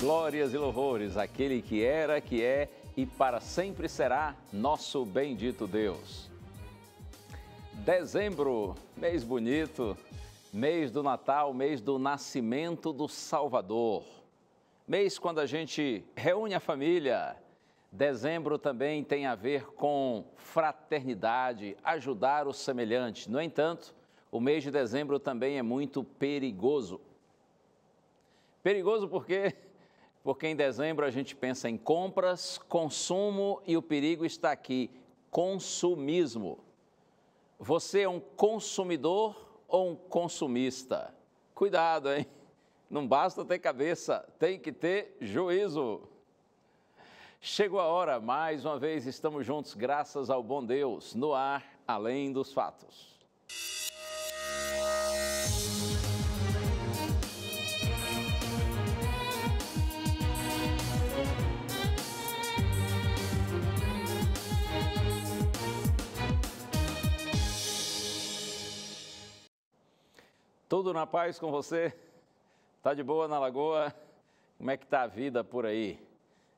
Glórias e louvores àquele que era, que é e para sempre será nosso bendito Deus. Dezembro, mês bonito, mês do Natal, mês do nascimento do Salvador. Mês quando a gente reúne a família. Dezembro também tem a ver com fraternidade, ajudar o semelhante. No entanto, o mês de dezembro também é muito perigoso. Perigoso por quê? Porque em dezembro a gente pensa em compras, consumo e o perigo está aqui, consumismo. Você é um consumidor ou um consumista? Cuidado, hein? Não basta ter cabeça, tem que ter juízo. Chegou a hora, mais uma vez estamos juntos, graças ao bom Deus, no ar, além dos fatos. Tudo na paz com você? Tá de boa na lagoa? Como é que tá a vida por aí?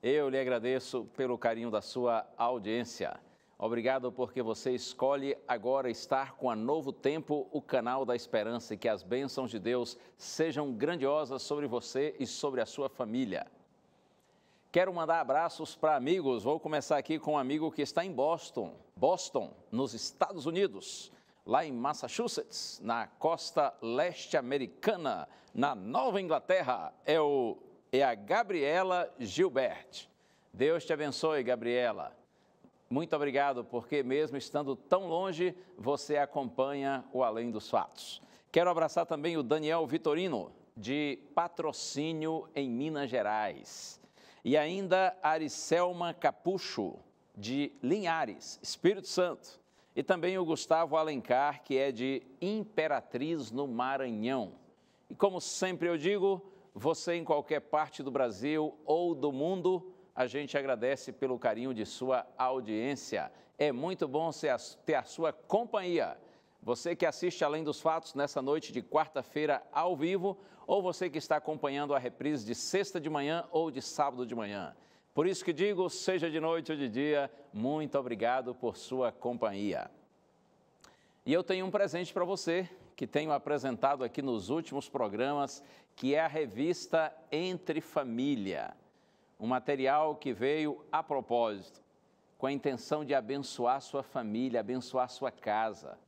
Eu lhe agradeço pelo carinho da sua audiência. Obrigado porque você escolhe agora estar com a Novo Tempo, o canal da esperança, e que as bênçãos de Deus sejam grandiosas sobre você e sobre a sua família. Quero mandar abraços para amigos. Vou começar aqui com um amigo que está em Boston, nos Estados Unidos. Lá em Massachusetts, na costa leste americana, na Nova Inglaterra, é a Gabriela Gilbert. Deus te abençoe, Gabriela. Muito obrigado, porque mesmo estando tão longe, você acompanha o Além dos Fatos. Quero abraçar também o Daniel Vitorino, de Patrocínio, em Minas Gerais. E ainda a Aricelma Capucho, de Linhares, Espírito Santo. E também o Gustavo Alencar, que é de Imperatriz, no Maranhão. E como sempre eu digo, você em qualquer parte do Brasil ou do mundo, a gente agradece pelo carinho de sua audiência. É muito bom ter a sua companhia. Você que assiste Além dos Fatos nessa noite de quarta-feira ao vivo, ou você que está acompanhando a reprise de sexta de manhã ou de sábado de manhã. Por isso que digo, seja de noite ou de dia, muito obrigado por sua companhia. E eu tenho um presente para você, que tenho apresentado aqui nos últimos programas, que é a revista Entre Família. Um material que veio a propósito, com a intenção de abençoar sua família, abençoar sua casa.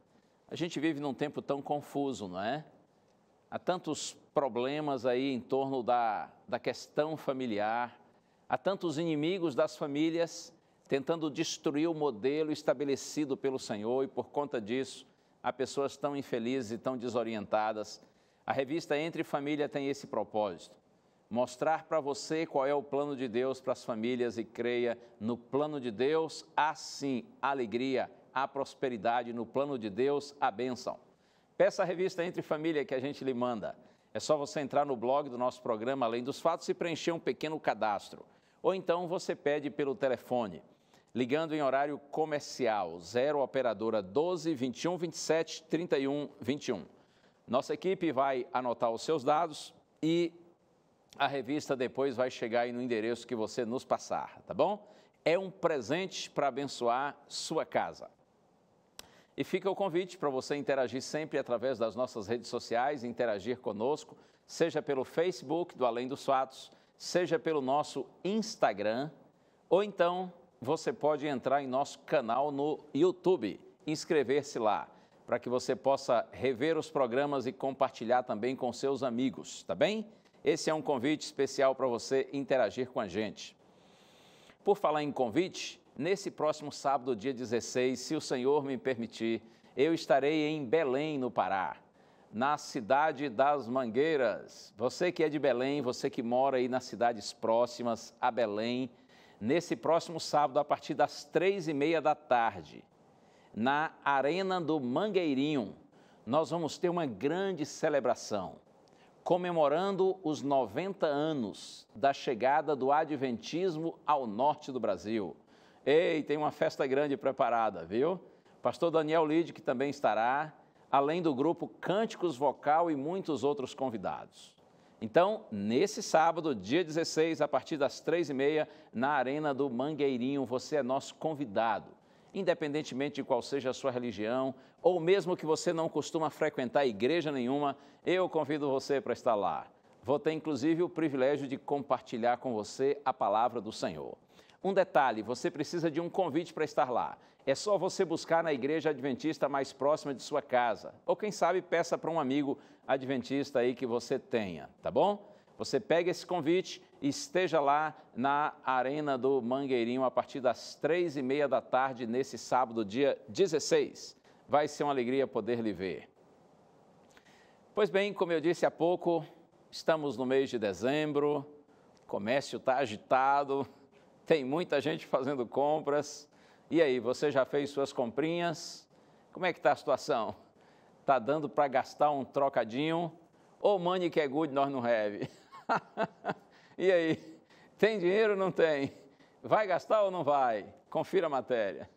A gente vive num tempo tão confuso, não é? Há tantos problemas aí em torno da questão familiar. Há tantos inimigos das famílias tentando destruir o modelo estabelecido pelo Senhor e, por conta disso, há pessoas tão infelizes e tão desorientadas. A revista Entre Família tem esse propósito, mostrar para você qual é o plano de Deus para as famílias e creia no plano de Deus, há sim alegria, há prosperidade, no plano de Deus, há bênção. Peça a revista Entre Família que a gente lhe manda. É só você entrar no blog do nosso programa Além dos Fatos e preencher um pequeno cadastro. Ou então você pede pelo telefone, ligando em horário comercial, 0 operadora 12 21 27 31 21. Nossa equipe vai anotar os seus dados e a revista depois vai chegar aí no endereço que você nos passar, tá bom? É um presente para abençoar sua casa. E fica o convite para você interagir sempre através das nossas redes sociais, interagir conosco, seja pelo Facebook do Além dos Fatos, seja pelo nosso Instagram, ou então você pode entrar em nosso canal no YouTube, inscrever-se lá, para que você possa rever os programas e compartilhar também com seus amigos, tá bem? Esse é um convite especial para você interagir com a gente. Por falar em convite, nesse próximo sábado, dia 16, se o Senhor me permitir, eu estarei em Belém, no Pará, na cidade das Mangueiras. Você que é de Belém, você que mora aí nas cidades próximas a Belém, nesse próximo sábado, a partir das 3h30 da tarde, na Arena do Mangueirinho, nós vamos ter uma grande celebração, comemorando os 90 anos da chegada do Adventismo ao norte do Brasil. Ei, tem uma festa grande preparada, viu? Pastor Daniel Lide, que também estará, além do grupo Cânticos Vocal e muitos outros convidados. Então, nesse sábado, dia 16, a partir das 3h30, na Arena do Mangueirinho, você é nosso convidado. Independentemente de qual seja a sua religião, ou mesmo que você não costuma frequentar igreja nenhuma, eu convido você para estar lá. Vou ter, inclusive, o privilégio de compartilhar com você a palavra do Senhor. Um detalhe, você precisa de um convite para estar lá. É só você buscar na igreja adventista mais próxima de sua casa. Ou quem sabe peça para um amigo adventista aí que você tenha, tá bom? Você pega esse convite e esteja lá na Arena do Mangueirinho a partir das 3h30 da tarde, nesse sábado, dia 16. Vai ser uma alegria poder lhe ver. Pois bem, como eu disse há pouco, estamos no mês de dezembro, o comércio está agitado, tem muita gente fazendo compras. E aí, você já fez suas comprinhas? Como é que está a situação? Está dando para gastar um trocadinho? Ou money que é good, nós não have? E aí, tem dinheiro ou não tem? Vai gastar ou não vai? Confira a matéria.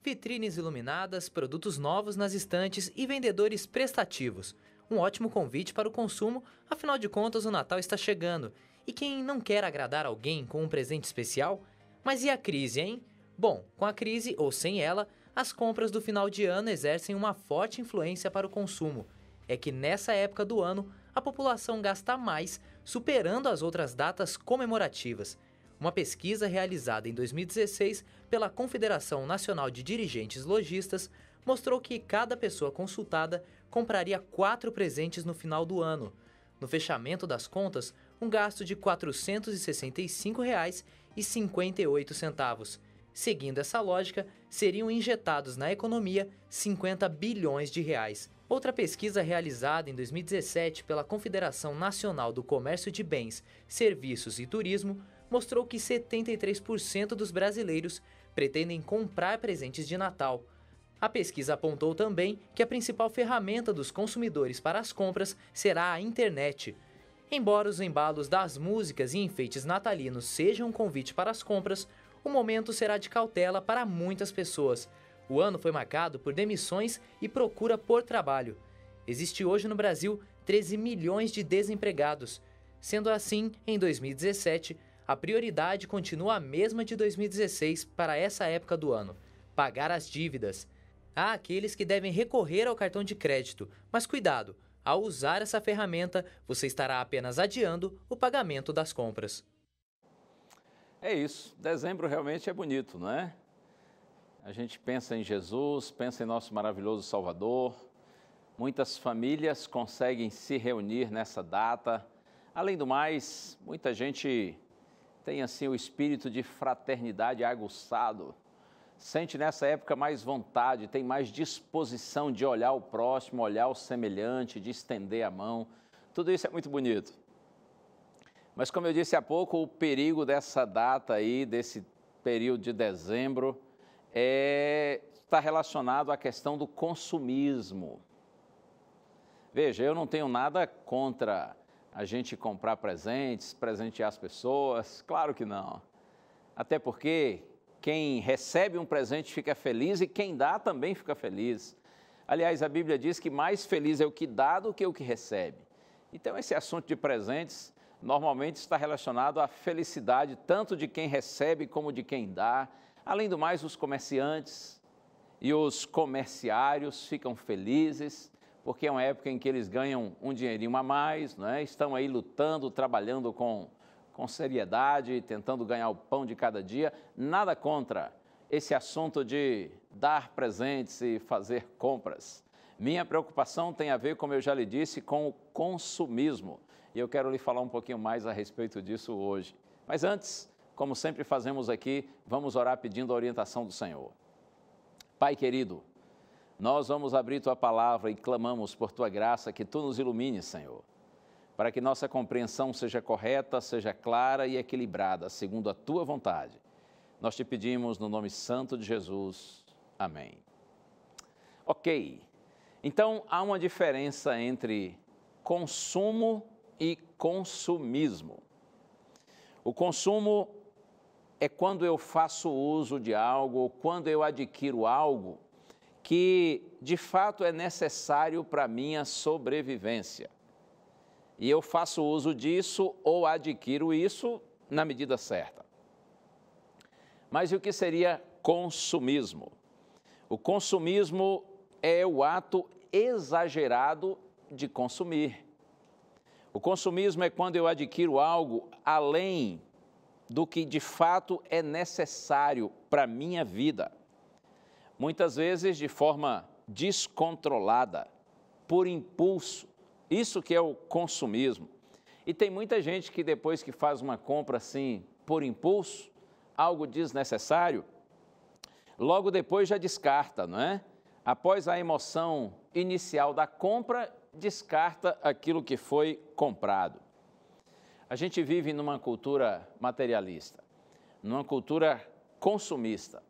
Vitrines iluminadas, produtos novos nas estantes e vendedores prestativos. Um ótimo convite para o consumo, afinal de contas o Natal está chegando. E quem não quer agradar alguém com um presente especial? Mas e a crise, hein? Bom, com a crise ou sem ela, as compras do final de ano exercem uma forte influência para o consumo. É que nessa época do ano, a população gasta mais, superando as outras datas comemorativas. Uma pesquisa realizada em 2016 pela Confederação Nacional de Dirigentes Lojistas mostrou que cada pessoa consultada compraria 4 presentes no final do ano. No fechamento das contas, um gasto de R$ 465,58. Seguindo essa lógica, seriam injetados na economia 50 bilhões de reais. Outra pesquisa realizada em 2017 pela Confederação Nacional do Comércio de Bens, Serviços e Turismo mostrou que 73% dos brasileiros pretendem comprar presentes de Natal. A pesquisa apontou também que a principal ferramenta dos consumidores para as compras será a internet. Embora os embalos das músicas e enfeites natalinos sejam um convite para as compras, o momento será de cautela para muitas pessoas. O ano foi marcado por demissões e procura por trabalho. Existe hoje no Brasil 13 milhões de desempregados. Sendo assim, em 2017, a prioridade continua a mesma de 2016 para essa época do ano: pagar as dívidas. Há aqueles que devem recorrer ao cartão de crédito, mas cuidado, ao usar essa ferramenta, você estará apenas adiando o pagamento das compras. É isso, dezembro realmente é bonito, não é? A gente pensa em Jesus, pensa em nosso maravilhoso Salvador. Muitas famílias conseguem se reunir nessa data. Além do mais, muita gente tem assim o espírito de fraternidade aguçado. Sente nessa época mais vontade, tem mais disposição de olhar o próximo, olhar o semelhante, de estender a mão. Tudo isso é muito bonito. Mas como eu disse há pouco, o perigo dessa data aí, desse período de dezembro, está relacionado à questão do consumismo. Veja, eu não tenho nada contra a gente comprar presentes, presentear as pessoas, claro que não. Até porque quem recebe um presente fica feliz e quem dá também fica feliz. Aliás, a Bíblia diz que mais feliz é o que dá do que o que recebe. Então, esse assunto de presentes normalmente está relacionado à felicidade tanto de quem recebe como de quem dá. Além do mais, os comerciantes e os comerciários ficam felizes, porque é uma época em que eles ganham um dinheirinho a mais, né? Estão aí lutando, trabalhando com seriedade, tentando ganhar o pão de cada dia. Nada contra esse assunto de dar presentes e fazer compras. Minha preocupação tem a ver, como eu já lhe disse, com o consumismo. E eu quero lhe falar um pouquinho mais a respeito disso hoje. Mas antes, como sempre fazemos aqui, vamos orar pedindo a orientação do Senhor. Pai querido, nós vamos abrir Tua palavra e clamamos por Tua graça que Tu nos ilumines, Senhor, para que nossa compreensão seja correta, seja clara e equilibrada, segundo a Tua vontade. Nós te pedimos no nome santo de Jesus. Amém. Ok, então há uma diferença entre consumo e consumismo. O consumo é quando eu faço uso de algo, ou quando eu adquiro algo que de fato é necessário para a minha sobrevivência. e eu faço uso disso ou adquiro isso na medida certa. Mas e o que seria consumismo? O consumismo é o ato exagerado de consumir. O consumismo é quando eu adquiro algo além do que de fato é necessário para a minha vida. Muitas vezes de forma descontrolada, por impulso. Isso que é o consumismo. E tem muita gente que depois que faz uma compra assim, por impulso, algo desnecessário, logo depois já descarta, não é? Após a emoção inicial da compra, descarta aquilo que foi comprado. A gente vive numa cultura materialista, numa cultura consumista.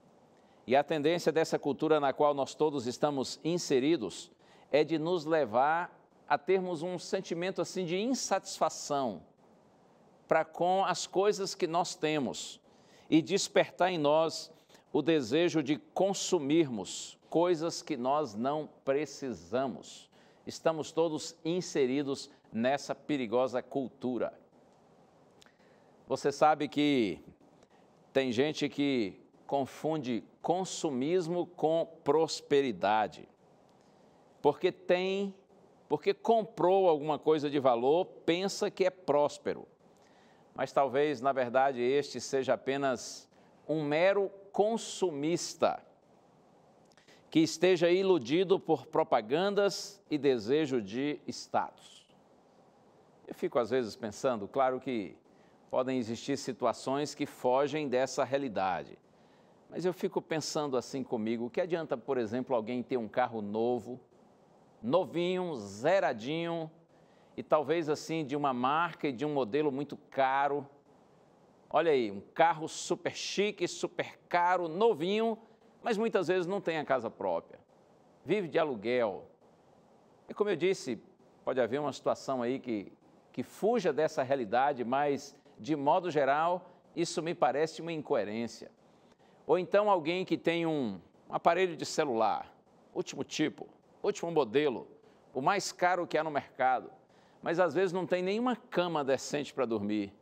E a tendência dessa cultura na qual nós todos estamos inseridos é de nos levar a termos um sentimento assim de insatisfação para com as coisas que nós temos e despertar em nós o desejo de consumirmos coisas que nós não precisamos. Estamos todos inseridos nessa perigosa cultura. Você sabe que tem gente que confunde consumismo com prosperidade. Porque comprou alguma coisa de valor, pensa que é próspero. Mas talvez, na verdade, este seja apenas um mero consumista que esteja iludido por propagandas e desejo de status. Eu fico às vezes pensando, claro que podem existir situações que fogem dessa realidade, mas eu fico pensando assim comigo, o que adianta, por exemplo, alguém ter um carro novo, novinho, zeradinho, e talvez assim de uma marca e de um modelo muito caro. Olha aí, um carro super chique, super caro, novinho, mas muitas vezes não tem a casa própria, vive de aluguel. E como eu disse, pode haver uma situação aí que fuja dessa realidade, mas de modo geral, isso me parece uma incoerência. Ou então alguém que tem um aparelho de celular, último tipo, último modelo, o mais caro que há no mercado, mas às vezes não tem nenhuma cama decente para dormir,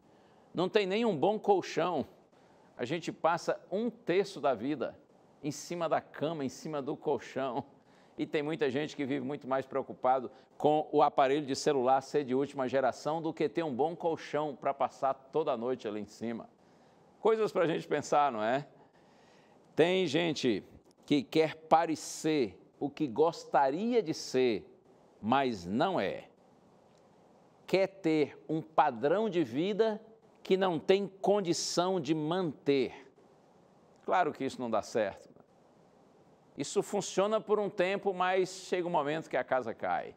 não tem nem um bom colchão. A gente passa 1/3 da vida em cima da cama, em cima do colchão. E tem muita gente que vive muito mais preocupado com o aparelho de celular ser de última geração do que ter um bom colchão para passar toda a noite ali em cima. Coisas para a gente pensar, não é? Tem gente que quer parecer o que gostaria de ser, mas não é. Quer ter um padrão de vida que não tem condição de manter. Claro que isso não dá certo. Isso funciona por um tempo, mas chega um momento que a casa cai.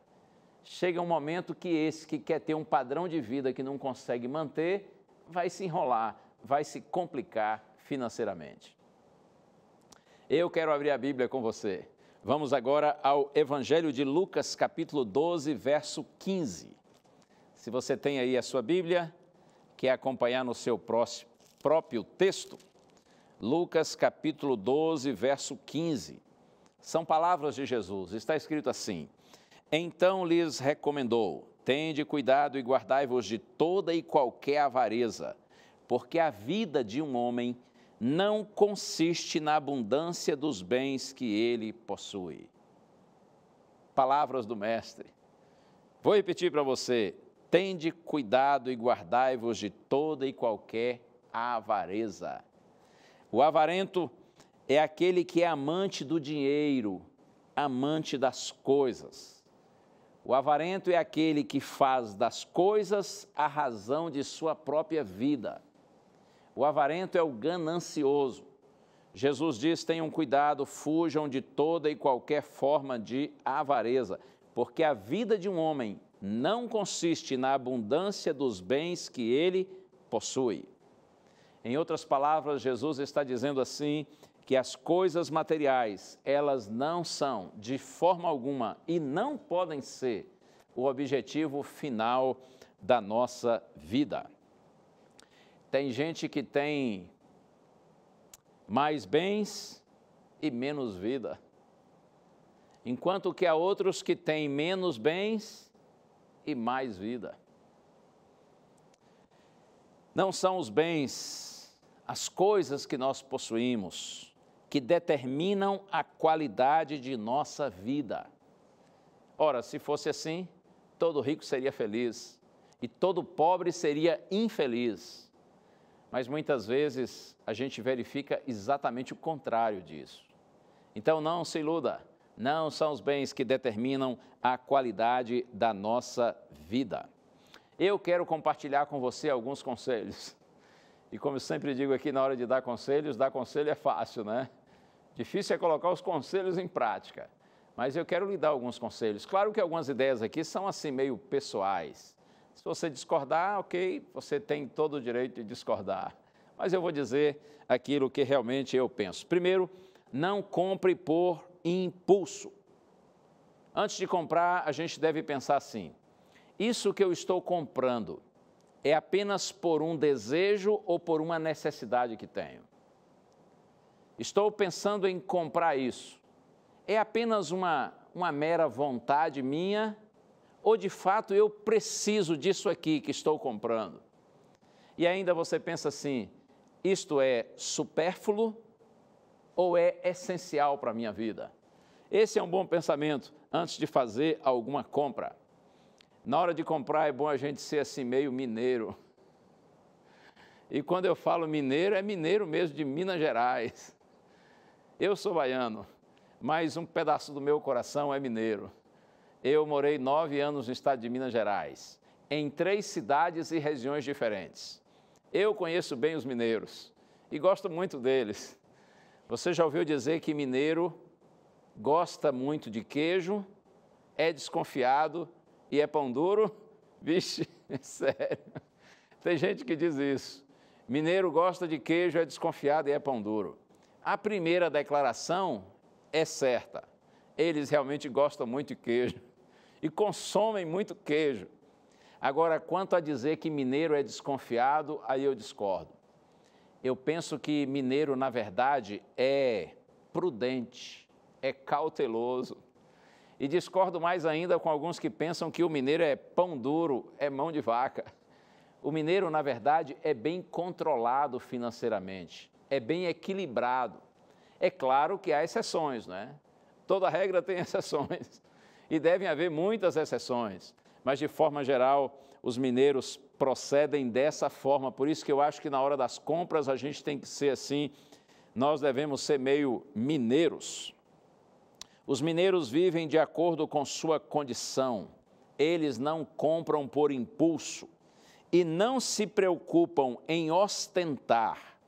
Chega um momento que esse que quer ter um padrão de vida que não consegue manter, vai se enrolar, vai se complicar financeiramente. Eu quero abrir a Bíblia com você. Vamos agora ao Evangelho de Lucas, capítulo 12, verso 15. Se você tem aí a sua Bíblia, quer acompanhar no seu próprio texto, Lucas, capítulo 12, verso 15. São palavras de Jesus, está escrito assim: então lhes recomendou, tende cuidado e guardai-vos de toda e qualquer avareza, porque a vida de um homem não consiste na abundância dos bens que ele possui. Palavras do Mestre. Vou repetir para você, tende cuidado e guardai-vos de toda e qualquer avareza. O avarento é aquele que é amante do dinheiro, amante das coisas. O avarento é aquele que faz das coisas a razão de sua própria vida. O avarento é o ganancioso. Jesus diz, tenham cuidado, fujam de toda e qualquer forma de avareza, porque a vida de um homem não consiste na abundância dos bens que ele possui. Em outras palavras, Jesus está dizendo assim, que as coisas materiais, elas não são, de forma alguma, e não podem ser, o objetivo final da nossa vida. Tem gente que tem mais bens e menos vida, enquanto que há outros que têm menos bens e mais vida. Não são os bens, as coisas que nós possuímos, que determinam a qualidade de nossa vida. Ora, se fosse assim, todo rico seria feliz e todo pobre seria infeliz. Mas muitas vezes a gente verifica exatamente o contrário disso. Então não se iluda, não são os bens que determinam a qualidade da nossa vida. Eu quero compartilhar com você alguns conselhos. E como eu sempre digo aqui na hora de dar conselho é fácil, né? Difícil é colocar os conselhos em prática. Mas eu quero lhe dar alguns conselhos. Claro que algumas ideias aqui são assim meio pessoais. Se você discordar, ok, você tem todo o direito de discordar. Mas eu vou dizer aquilo que realmente eu penso. Primeiro, não compre por impulso. Antes de comprar, a gente deve pensar assim: isso que eu estou comprando é apenas por um desejo ou por uma necessidade que tenho? Estou pensando em comprar isso. É apenas uma mera vontade minha? Ou de fato eu preciso disso aqui que estou comprando? E ainda você pensa assim: isto é supérfluo ou é essencial para a minha vida? Esse é um bom pensamento antes de fazer alguma compra. Na hora de comprar é bom a gente ser assim meio mineiro. E quando eu falo mineiro, é mineiro mesmo de Minas Gerais. Eu sou baiano, mas um pedaço do meu coração é mineiro. Eu morei 9 anos no estado de Minas Gerais, em 3 cidades e regiões diferentes. Eu conheço bem os mineiros e gosto muito deles. Você já ouviu dizer que mineiro gosta muito de queijo, é desconfiado e é pão duro? Vixe, é sério. Tem gente que diz isso. Mineiro gosta de queijo, é desconfiado e é pão duro. A primeira declaração é certa. Eles realmente gostam muito de queijo e consomem muito queijo. Agora, quanto a dizer que mineiro é desconfiado, aí eu discordo. Eu penso que mineiro, na verdade, é prudente, é cauteloso. E discordo mais ainda com alguns que pensam que o mineiro é pão duro, é mão de vaca. O mineiro, na verdade, é bem controlado financeiramente, é bem equilibrado. É claro que há exceções, né? Toda regra tem exceções e devem haver muitas exceções, mas de forma geral os mineiros procedem dessa forma. Por isso que eu acho que na hora das compras a gente tem que ser assim, nós devemos ser meio mineiros. Os mineiros vivem de acordo com sua condição, eles não compram por impulso e não se preocupam em ostentar,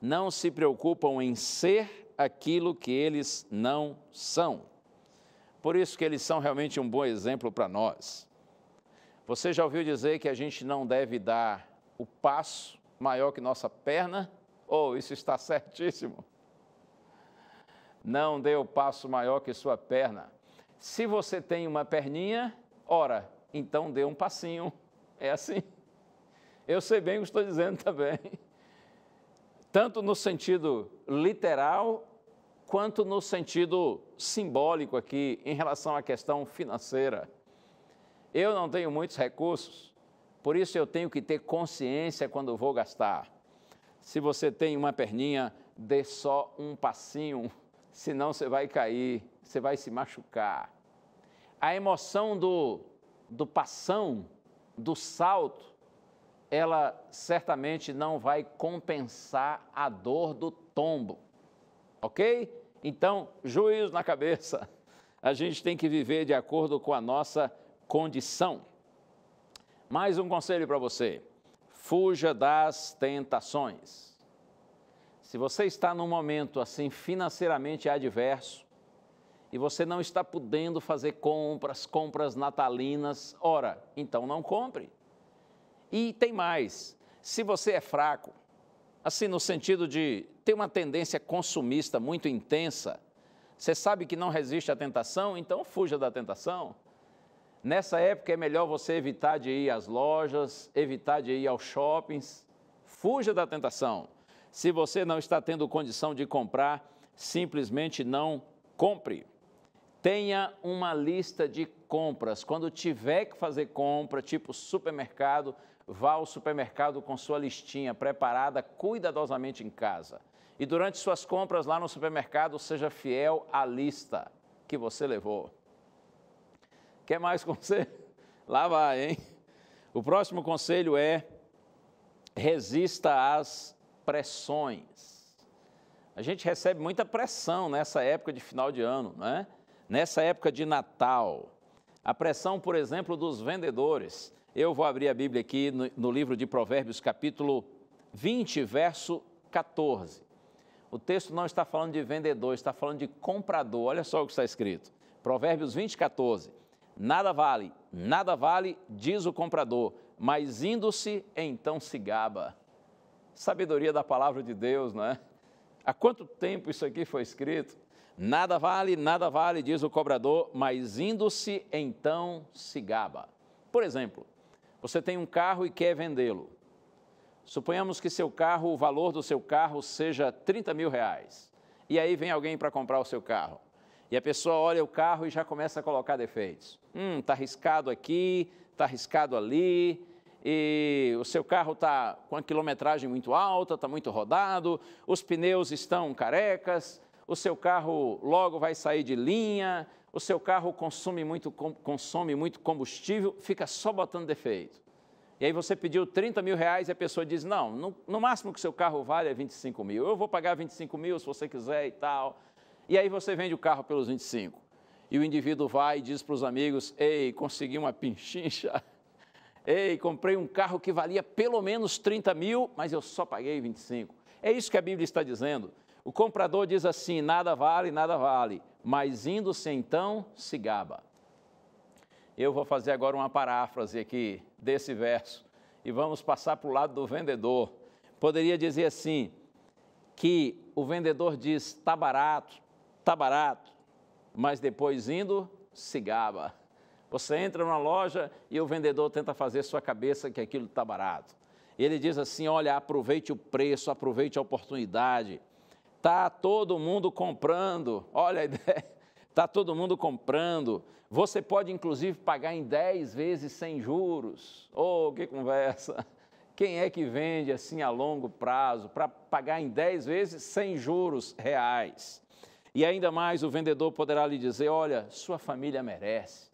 não se preocupam em ser aquilo que eles não são. Por isso que eles são realmente um bom exemplo para nós. Você já ouviu dizer que a gente não deve dar o passo maior que nossa perna? Oh, isso está certíssimo. Não dê o passo maior que sua perna. Se você tem uma perninha, ora, então dê um passinho. É assim. Eu sei bem o que estou dizendo também. Tanto no sentido literal, quanto no sentido simbólico aqui, em relação à questão financeira. Eu não tenho muitos recursos, por isso eu tenho que ter consciência quando vou gastar. Se você tem uma perninha, dê só um passinho, senão você vai cair, você vai se machucar. A emoção do passão, do salto, ela certamente não vai compensar a dor do tombo, ok? Então, juízo na cabeça. A gente tem que viver de acordo com a nossa condição. Mais um conselho para você: fuja das tentações. Se você está num momento assim financeiramente adverso e você não está podendo fazer compras natalinas, ora, então não compre. E tem mais, se você é fraco, assim no sentido de ter uma tendência consumista muito intensa, você sabe que não resiste à tentação, então fuja da tentação. Nessa época é melhor você evitar de ir às lojas, evitar de ir aos shoppings, fuja da tentação. Se você não está tendo condição de comprar, simplesmente não compre. Tenha uma lista de compras. Quando tiver que fazer compra, tipo supermercado, vá ao supermercado com sua listinha preparada cuidadosamente em casa. E durante suas compras lá no supermercado, seja fiel à lista que você levou. Quer mais conselho? Lá vai, hein? O próximo conselho é: resista às pressões. A gente recebe muita pressão nessa época de final de ano, não é? Nessa época de Natal. A pressão, por exemplo, dos vendedores. Eu vou abrir a Bíblia aqui no livro de Provérbios, capítulo 20, verso 14. O texto não está falando de vendedor, está falando de comprador. Olha só o que está escrito. Provérbios 20, 14. Nada vale, diz o comprador, mas indo-se, então se gaba. Sabedoria da palavra de Deus, não é? Há quanto tempo isso aqui foi escrito? Nada vale, diz o cobrador, mas indo-se, então se gaba. Por exemplo, você tem um carro e quer vendê-lo. Suponhamos que o valor do seu carro seja 30 mil reais. E aí vem alguém para comprar o seu carro. E a pessoa olha o carro e já começa a colocar defeitos. Está riscado aqui, está riscado ali, e o seu carro está com a quilometragem muito alta, está muito rodado, os pneus estão carecas, o seu carro logo vai sair de linha, o seu carro consome muito combustível, fica só botando defeito. E aí você pediu 30 mil reais e a pessoa diz, não, no máximo que o seu carro vale é 25 mil, eu vou pagar 25 mil se você quiser e tal. E aí você vende o carro pelos 25. E o indivíduo vai e diz para os amigos, ei, consegui uma pinchincha, ei, comprei um carro que valia pelo menos 30 mil, mas eu só paguei 25. É isso que a Bíblia está dizendo. O comprador diz assim, nada vale, mas indo-se então se gaba. Eu vou fazer agora uma paráfrase aqui desse verso e vamos passar para o lado do vendedor. Poderia dizer assim, que o vendedor diz, está barato, mas depois indo, se gaba. Você entra numa loja e o vendedor tenta fazer sua cabeça que aquilo está barato. Ele diz assim, olha, aproveite o preço, aproveite a oportunidade. Está todo mundo comprando, olha a ideia, está todo mundo comprando. Você pode, inclusive, pagar em 10 vezes sem juros. Oh, que conversa! Quem é que vende assim a longo prazo para pagar em 10 vezes sem juros reais? E ainda mais o vendedor poderá lhe dizer, olha, sua família merece.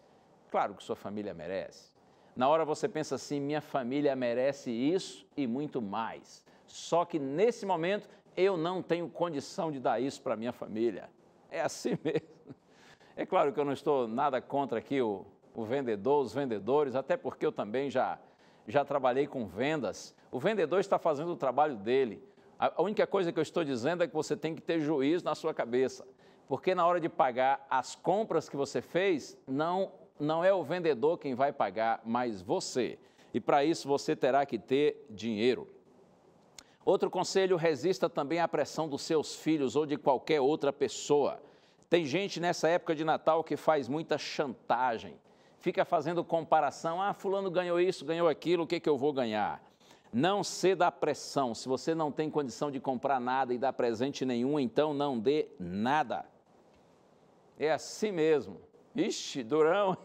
Claro que sua família merece. Na hora você pensa assim, minha família merece isso e muito mais. Só que nesse momento eu não tenho condição de dar isso para minha família. É assim mesmo. É claro que eu não estou nada contra aqui o vendedor, os vendedores, até porque eu também já trabalhei com vendas. O vendedor está fazendo o trabalho dele. A única coisa que eu estou dizendo é que você tem que ter juízo na sua cabeça, porque na hora de pagar as compras que você fez, não é o vendedor quem vai pagar, mas você. E para isso você terá que ter dinheiro. Outro conselho, resista também à pressão dos seus filhos ou de qualquer outra pessoa. Tem gente nessa época de Natal que faz muita chantagem, fica fazendo comparação, fulano ganhou isso, ganhou aquilo, o que eu vou ganhar? Não ceda à pressão, se você não tem condição de comprar nada e dar presente nenhum, então não dê nada. É assim mesmo. Ixi, durão.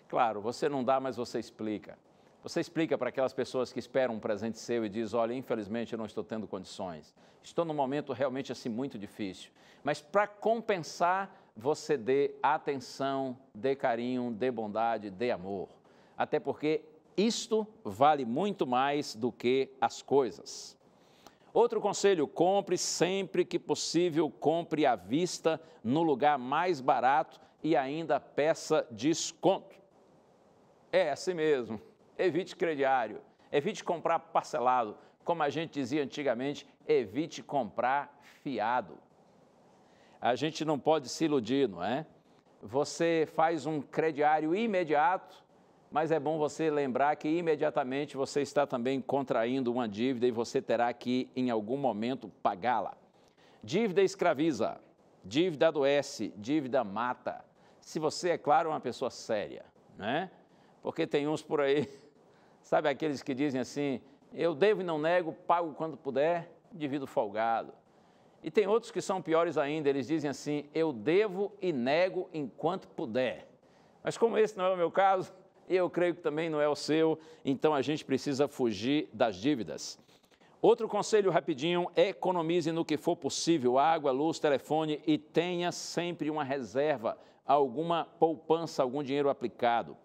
Claro, você não dá, mas você explica. Você explica para aquelas pessoas que esperam um presente seu e diz, olha, infelizmente eu não estou tendo condições. Estou num momento realmente assim muito difícil. Mas para compensar, você dê atenção, dê carinho, dê bondade, dê amor. Até porque isto vale muito mais do que as coisas. Outro conselho, compre sempre que possível, compre à vista, no lugar mais barato e ainda peça desconto. É assim mesmo. Evite crediário, evite comprar parcelado. Como a gente dizia antigamente, evite comprar fiado. A gente não pode se iludir, não é? Você faz um crediário imediato, mas é bom você lembrar que imediatamente você está também contraindo uma dívida e você terá que, em algum momento, pagá-la. Dívida escraviza, dívida adoece, dívida mata. Se você, é claro, é uma pessoa séria, né? Porque tem uns por aí, sabe aqueles que dizem assim, eu devo e não nego, pago quando puder, indivíduo folgado. E tem outros que são piores ainda, eles dizem assim, eu devo e nego enquanto puder. Mas como esse não é o meu caso, e eu creio que também não é o seu, então a gente precisa fugir das dívidas. Outro conselho rapidinho, economize no que for possível, água, luz, telefone e tenha sempre uma reserva, alguma poupança, algum dinheiro aplicado.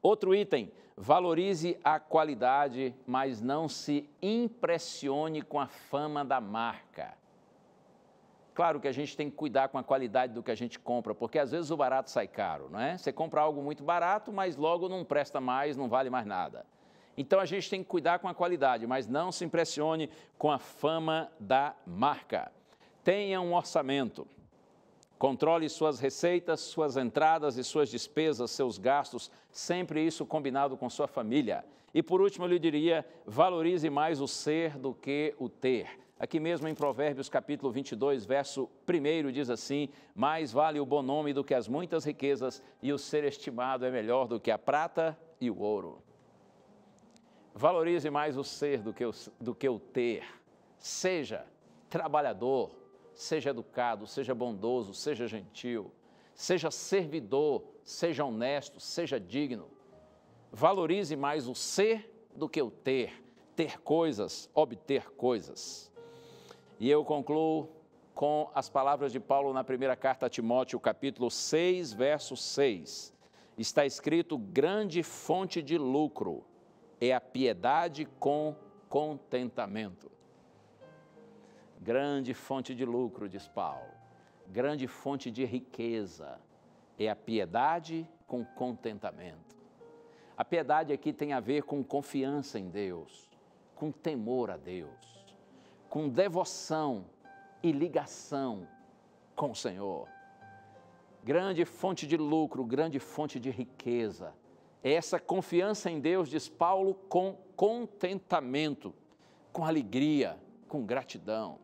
Outro item, valorize a qualidade, mas não se impressione com a fama da marca. Claro que a gente tem que cuidar com a qualidade do que a gente compra, porque às vezes o barato sai caro, não é? Você compra algo muito barato, mas logo não presta mais, não vale mais nada. Então a gente tem que cuidar com a qualidade, mas não se impressione com a fama da marca. Tenha um orçamento. Controle suas receitas, suas entradas e suas despesas, seus gastos, sempre isso combinado com sua família. E por último eu lhe diria, valorize mais o ser do que o ter. Aqui mesmo em Provérbios capítulo 22, verso 1 diz assim, mais vale o bom nome do que as muitas riquezas e o ser estimado é melhor do que a prata e o ouro. Valorize mais o ser do que o ter. Seja trabalhador, seja educado, seja bondoso, seja gentil, seja servidor, seja honesto, seja digno. Valorize mais o ser do que o ter coisas, obter coisas. E eu concluo com as palavras de Paulo na primeira carta a Timóteo, capítulo 6, verso 6. Está escrito, grande fonte de lucro é a piedade com contentamento. Grande fonte de lucro, diz Paulo, grande fonte de riqueza é a piedade com contentamento. A piedade aqui tem a ver com confiança em Deus, com temor a Deus, com devoção e ligação com o Senhor. Grande fonte de lucro, grande fonte de riqueza. É essa confiança em Deus, diz Paulo, com contentamento, com alegria, com gratidão.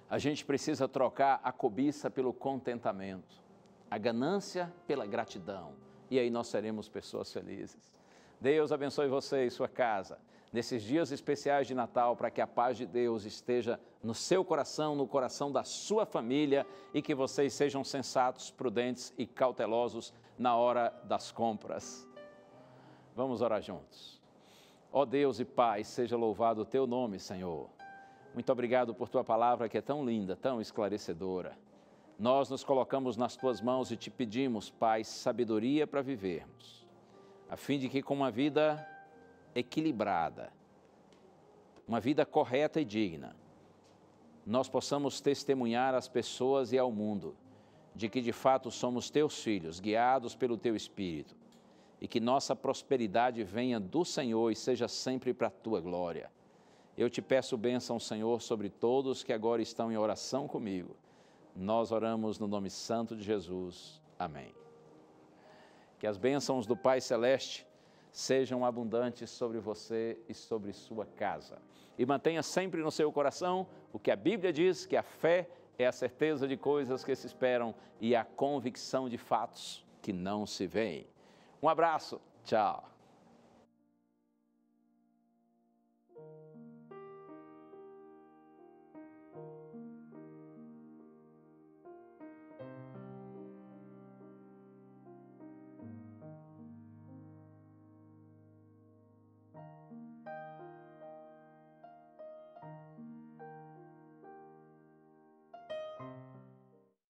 A gente precisa trocar a cobiça pelo contentamento, a ganância pela gratidão. E aí nós seremos pessoas felizes. Deus abençoe você e sua casa nesses dias especiais de Natal, para que a paz de Deus esteja no seu coração, no coração da sua família e que vocês sejam sensatos, prudentes e cautelosos na hora das compras. Vamos orar juntos. Ó Deus e Pai, seja louvado o teu nome, Senhor. Muito obrigado por tua palavra que é tão linda, tão esclarecedora. Nós nos colocamos nas tuas mãos e te pedimos, Pai, sabedoria para vivermos, a fim de que com uma vida equilibrada, uma vida correta e digna, nós possamos testemunhar às pessoas e ao mundo de que de fato somos teus filhos, guiados pelo teu Espírito, e que nossa prosperidade venha do Senhor e seja sempre para a tua glória. Eu te peço bênção, Senhor, sobre todos que agora estão em oração comigo. Nós oramos no nome santo de Jesus. Amém. Que as bênçãos do Pai Celeste sejam abundantes sobre você e sobre sua casa. E mantenha sempre no seu coração o que a Bíblia diz, que a fé é a certeza de coisas que se esperam e a convicção de fatos que não se veem. Um abraço, tchau.